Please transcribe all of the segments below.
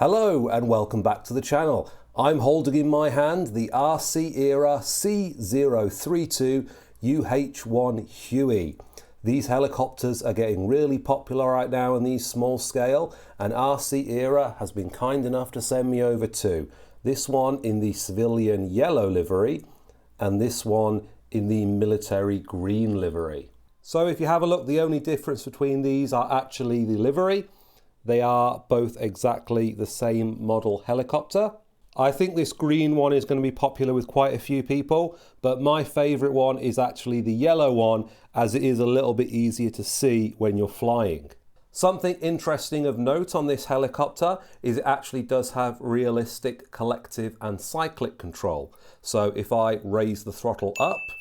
Hello and welcome back to the channel. I'm holding in my hand the RC era C032 UH-1 Huey. These helicopters are getting really popular right now in these small scale, and RC era has been kind enough to send me over two. This one in the civilian yellow livery and this one in the military green livery. So if you have a look, the only difference between these are actually the livery. They are both exactly the same model helicopter. I think this green one is going to be popular with quite a few people, but my favourite one is actually the yellow one, as it is a little bit easier to see when you're flying. Something interesting of note on this helicopter is it actually does have realistic collective and cyclic control. So if I raise the throttle up,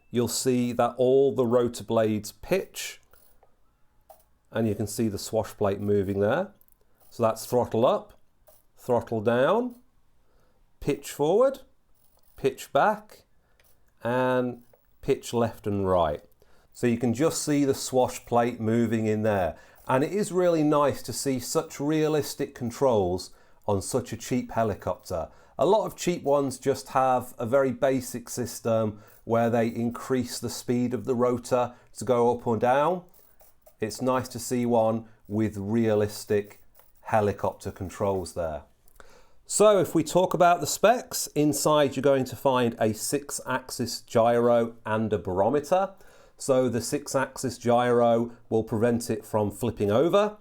you'll see that all the rotor blades pitch, and you can see the swash plate moving there. So that's throttle up, throttle down, pitch forward, pitch back, and pitch left and right. So you can just see the swash plate moving in there. And it is really nice to see such realistic controls on such a cheap helicopter. A lot of cheap ones just have a very basic system where they increase the speed of the rotor to go up or down. It's nice to see one with realistic helicopter controls there. So if we talk about the specs, inside you're going to find a 6-axis gyro and a barometer. So the 6-axis gyro will prevent it from flipping over.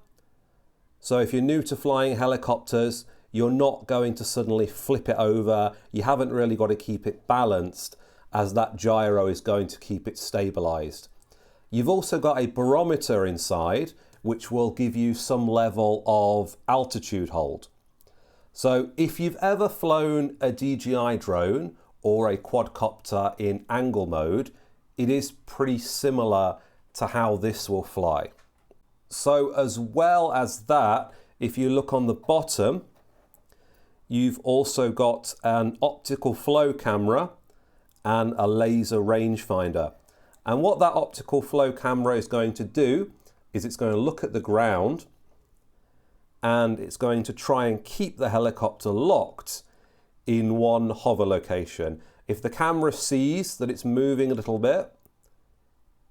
So if you're new to flying helicopters, you're not going to suddenly flip it over. You haven't really got to keep it balanced, as that gyro is going to keep it stabilized. You've also got a barometer inside, which will give you some level of altitude hold. So if you've ever flown a DJI drone or a quadcopter in angle mode, it is pretty similar to how this will fly. So as well as that, if you look on the bottom, you've also got an optical flow camera and a laser rangefinder. And what that optical flow camera is going to do is it's going to look at the ground and it's going to try and keep the helicopter locked in one hover location. If the camera sees that it's moving a little bit,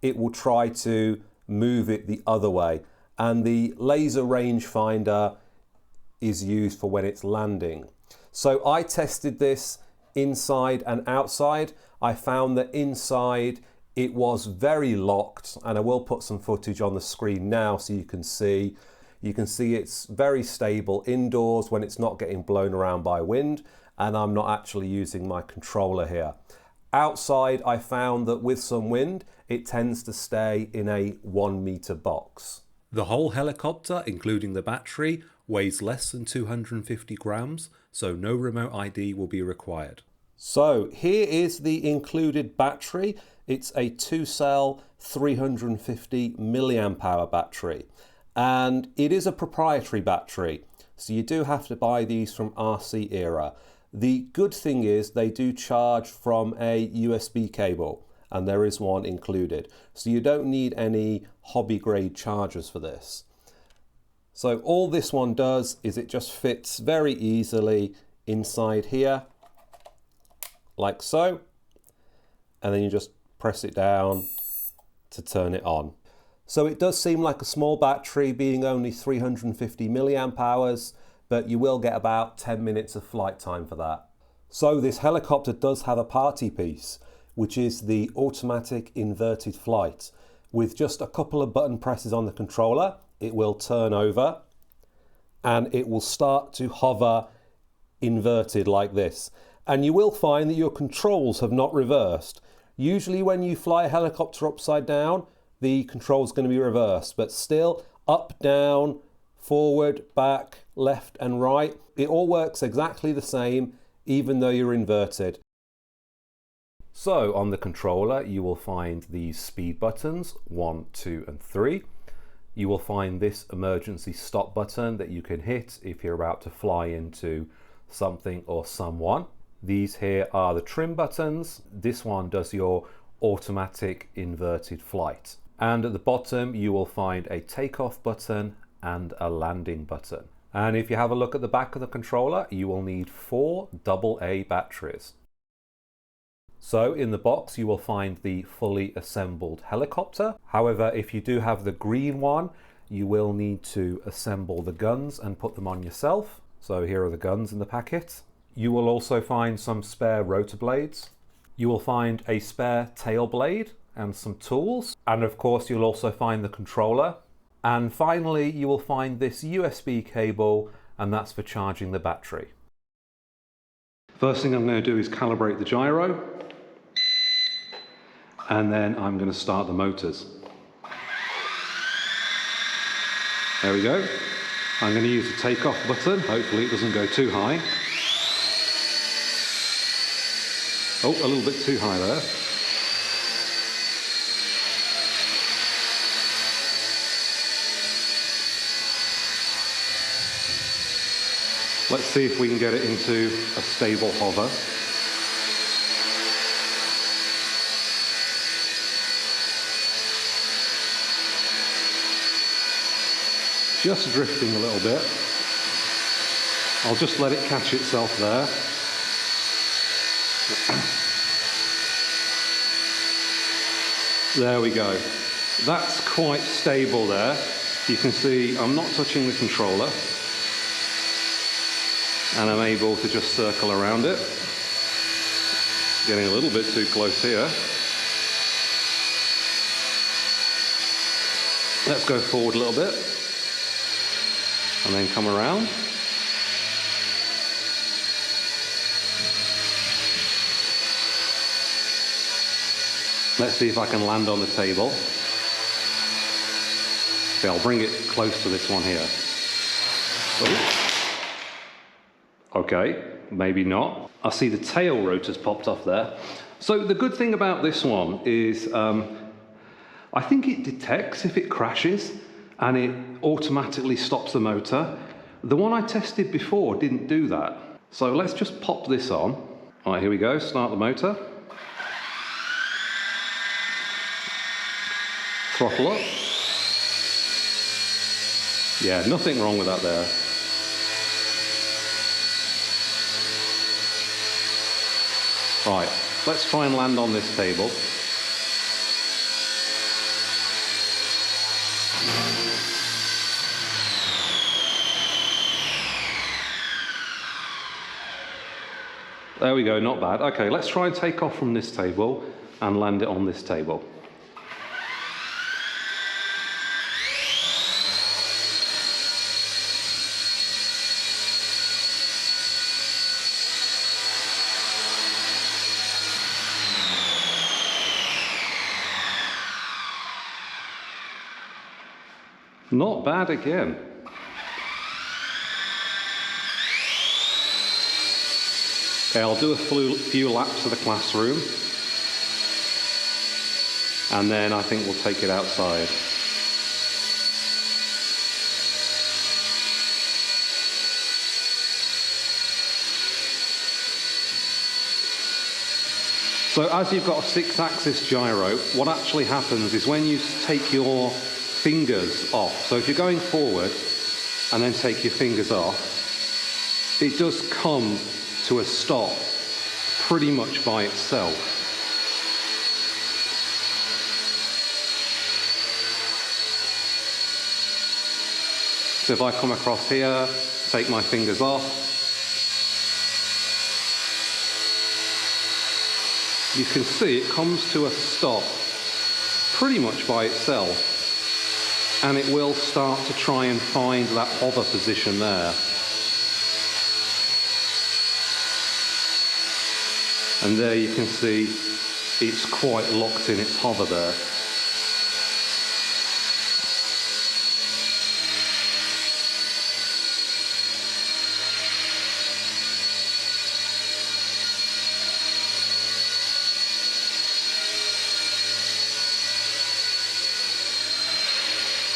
it will try to move it the other way. And the laser rangefinder is used for when it's landing. So I tested this inside and outside. I found that inside it was very locked, and I will put some footage on the screen now so you can see. You can see it's very stable indoors when it's not getting blown around by wind, and I'm not actually using my controller here. Outside, I found that with some wind, it tends to stay in a 1 meter box. The whole helicopter, including the battery, weighs less than 250 grams, so no remote ID will be required. So here is the included battery. It's a 2-cell 350 milliamp hour battery, and it is a proprietary battery, so you do have to buy these from RC era. The good thing is they do charge from a USB cable, and there is one included, so you don't need any hobby grade chargers for this. So all this one does is it just fits very easily inside here, like so, and then you just press it down to turn it on. So it does seem like a small battery, being only 350 milliamp hours, but you will get about 10 minutes of flight time for that. So this helicopter does have a party piece, which is the automatic inverted flight. With just a couple of button presses on the controller, it will turn over and it will start to hover inverted like this. And you will find that your controls have not reversed. Usually when you fly a helicopter upside down, the control is going to be reversed, but still up, down, forward, back, left and right. It all works exactly the same, even though you're inverted. So on the controller, you will find these speed buttons, 1, 2 and 3. You will find this emergency stop button that you can hit if you're about to fly into something or someone. These here are the trim buttons. This one does your automatic inverted flight. And at the bottom, you will find a takeoff button and a landing button. And if you have a look at the back of the controller, you will need 4 AA batteries. So in the box you will find the fully assembled helicopter. However, if you do have the green one, you will need to assemble the guns and put them on yourself. So here are the guns in the packet. You will also find some spare rotor blades. You will find a spare tail blade and some tools. And of course you'll also find the controller. And finally you will find this USB cable, and that's for charging the battery. First thing I'm going to do is calibrate the gyro. And then I'm going to start the motors. There we go. I'm going to use the takeoff button. Hopefully it doesn't go too high. Oh, a little bit too high there. Let's see if we can get it into a stable hover. Just drifting a little bit. I'll just let it catch itself there. There we go. That's quite stable there. You can see I'm not touching the controller, and I'm able to just circle around it. Getting a little bit too close here. Let's go forward a little bit. And then come around. Let's see if I can land on the table. Okay, I'll bring it close to this one here. Oh. Okay, maybe not. I see the tail rotors popped off there. So the good thing about this one is I think it detects if it crashes, and it automatically stops the motor. The one I tested before didn't do that. So let's just pop this on. All right, here we go, start the motor. Throttle up. Yeah, nothing wrong with that there. Right, let's try and land on this table. There we go, not bad. Okay, let's try and take off from this table and land it on this table. Not bad again. Okay, I'll do a few laps of the classroom, and then I think we'll take it outside. So as you've got a 6-axis gyro, what actually happens is when you take your fingers off, so if you're going forward and then take your fingers off, it does come to a stop pretty much by itself. So if I come across here, take my fingers off, you can see it comes to a stop pretty much by itself, and it will start to try and find that hover position there. And there you can see it's quite locked in its hover there.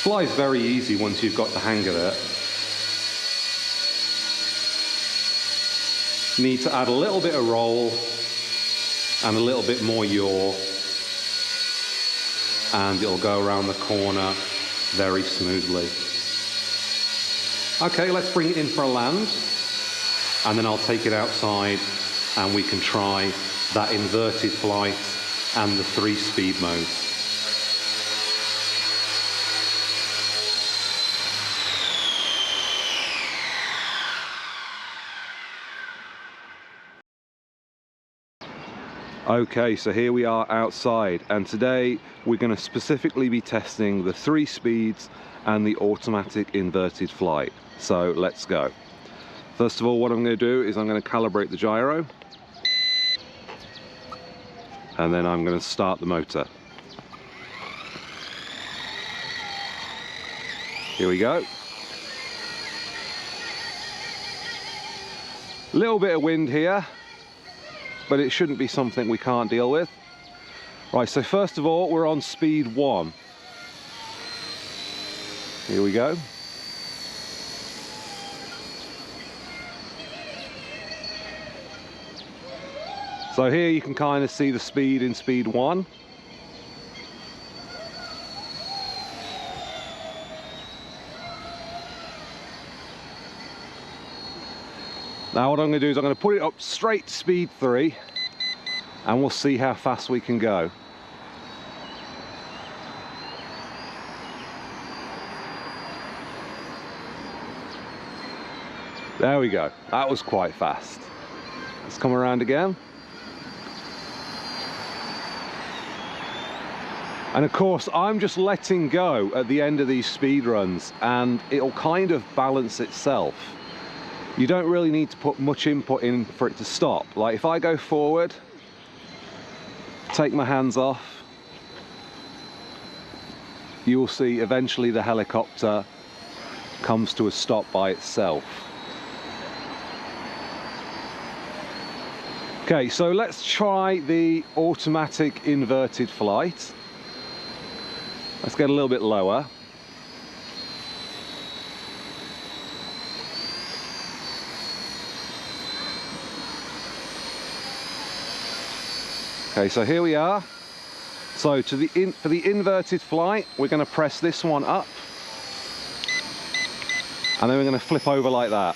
Flies very easy once you've got the hang of it. Need to add a little bit of roll and a little bit more yaw, and it'll go around the corner very smoothly. Okay, let's bring it in for a land, and then I'll take it outside and we can try that inverted flight and the 3-speed modes. Okay, so here we are outside, and today we're going to specifically be testing the 3 speeds and the automatic inverted flight. So let's go. First of all, what I'm going to do is I'm going to calibrate the gyro, and then I'm going to start the motor. Here we go. Little bit of wind here, but it shouldn't be something we can't deal with. Right, so first of all, we're on speed 1. Here we go. So here you can kind of see the speed in speed 1. Now what I'm going to do is I'm going to put it up straight to speed 3, and we'll see how fast we can go. There we go. That was quite fast. Let's come around again. And of course, I'm just letting go at the end of these speed runs, and it'll kind of balance itself. You don't really need to put much input in for it to stop. Like if I go forward, take my hands off, you will see eventually the helicopter comes to a stop by itself. Okay, so let's try the automatic inverted flight. Let's get a little bit lower. Okay, so here we are. So for the inverted flight, we're going to press this one up, and then we're going to flip over like that.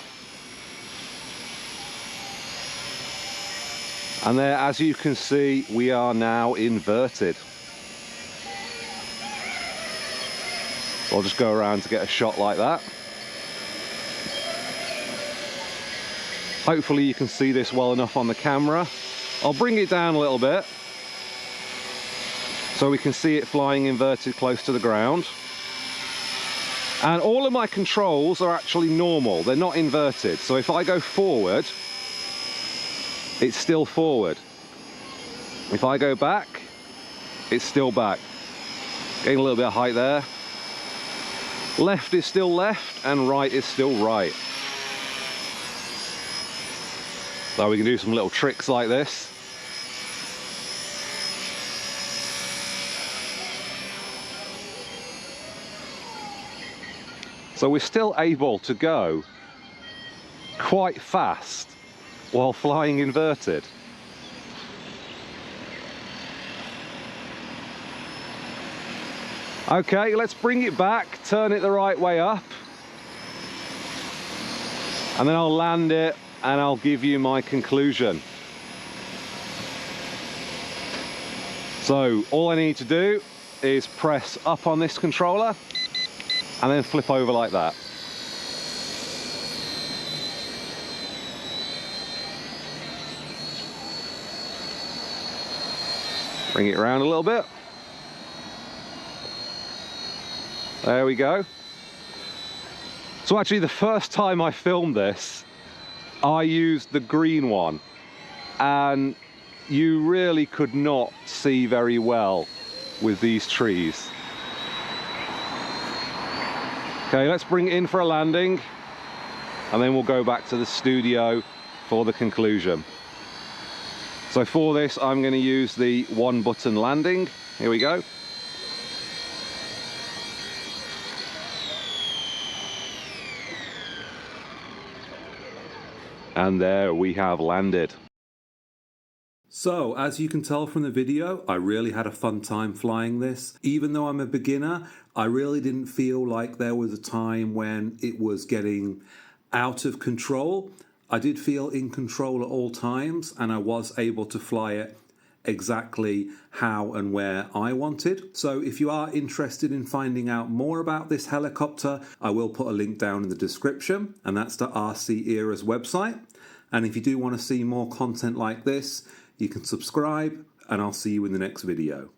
And there, as you can see, we are now inverted. I'll just go around to get a shot like that. Hopefully you can see this well enough on the camera. I'll bring it down a little bit so we can see it flying inverted close to the ground. And all of my controls are actually normal, they're not inverted. So if I go forward, it's still forward. If I go back, it's still back. Getting a little bit of height there. Left is still left and right is still right. So we can do some little tricks like this. So we're still able to go quite fast while flying inverted. Okay, let's bring it back, turn it the right way up, and then I'll land it and I'll give you my conclusion. So all I need to do is press up on this controller and then flip over like that. Bring it around a little bit. There we go. So actually the first time I filmed this, I used the green one, and you really could not see very well with these trees. Okay, let's bring it in for a landing, and then we'll go back to the studio for the conclusion. So for this, I'm going to use the 1-button landing. Here we go. And there we have landed. So, as you can tell from the video, I really had a fun time flying this. Even though I'm a beginner, I really didn't feel like there was a time when it was getting out of control. I did feel in control at all times, and I was able to fly it exactly how and where I wanted. So if you are interested in finding out more about this helicopter, I will put a link down in the description, and that's to RC Era's website. And if you do want to see more content like this, you can subscribe, and I'll see you in the next video.